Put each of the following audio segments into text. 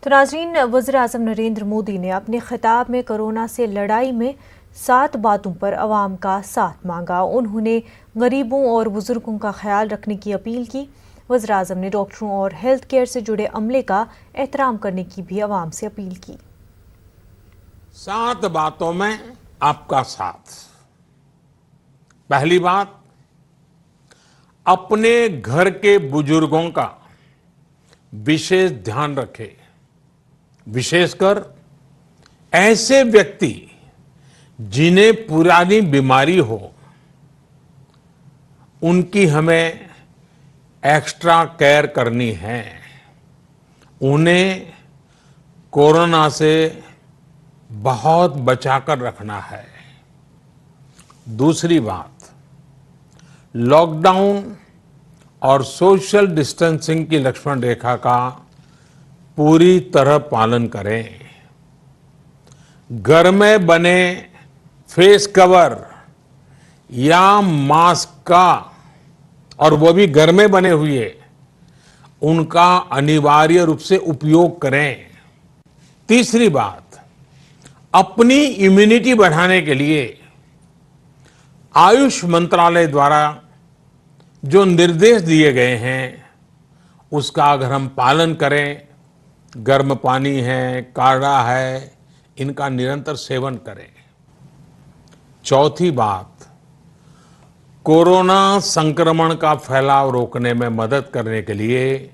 तो नाज़रीन, वज़ीर-ए-आज़म नरेंद्र मोदी ने अपने खिताब में कोरोना से लड़ाई में 7 बातों पर अवाम का साथ मांगा। उन्होंने गरीबों और बुजुर्गों का ख्याल रखने की अपील की। वज़ीर-ए-आज़म ने डॉक्टरों और हेल्थ केयर से जुड़े अमले का एहतराम करने की भी अवाम से अपील की। 7 बातों में आपका साथ। पहली बात, अपने घर के बुजुर्गों का विशेष ध्यान रखें। विशेषकर ऐसे व्यक्ति जिन्हें पुरानी बीमारी हो, उनकी हमें एक्स्ट्रा केयर करनी है। उन्हें कोरोना से बहुत बचाकर रखना है। दूसरी बात, लॉकडाउन और सोशल डिस्टेंसिंग की लक्ष्मण रेखा का पूरी तरह पालन करें। घर में बने फेस कवर या मास्क का, और वो भी घर में बने हुए, उनका अनिवार्य रूप से उपयोग करें। तीसरी बात, अपनी इम्यूनिटी बढ़ाने के लिए आयुष मंत्रालय द्वारा जो निर्देश दिए गए हैं, उसका अगर हम पालन करें, गर्म पानी है, काढ़ा है, इनका निरंतर सेवन करें। चौथी बात, कोरोना संक्रमण का फैलाव रोकने में मदद करने के लिए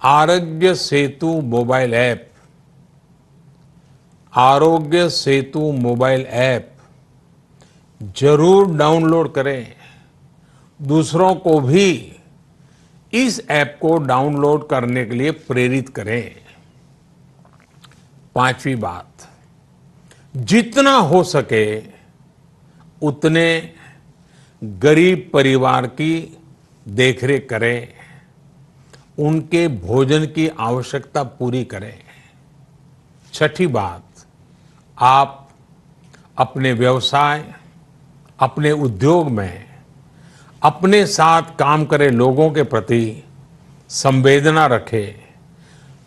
Aarogya Setu mobile app, Aarogya Setu mobile app जरूर डाउनलोड करें। दूसरों को भी इस ऐप को डाउनलोड करने के लिए प्रेरित करें। पांचवी बात, जितना हो सके उतने गरीब परिवार की देखरेख करें, उनके भोजन की आवश्यकता पूरी करें। छठी बात, आप अपने व्यवसाय, अपने उद्योग में अपने साथ काम करे लोगों के प्रति संवेदना रखें,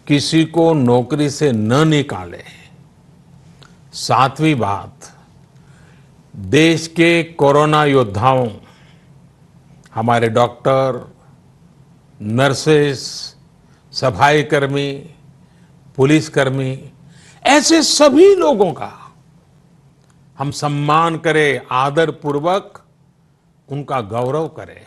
किसी को नौकरी से न निकालें। सातवीं बात, देश के कोरोना योद्धाओं, हमारे डॉक्टर, नर्सेस, सफाई कर्मी, पुलिसकर्मी, ऐसे सभी लोगों का हम सम्मान करें, आदर पूर्वक उनका गौरव करें।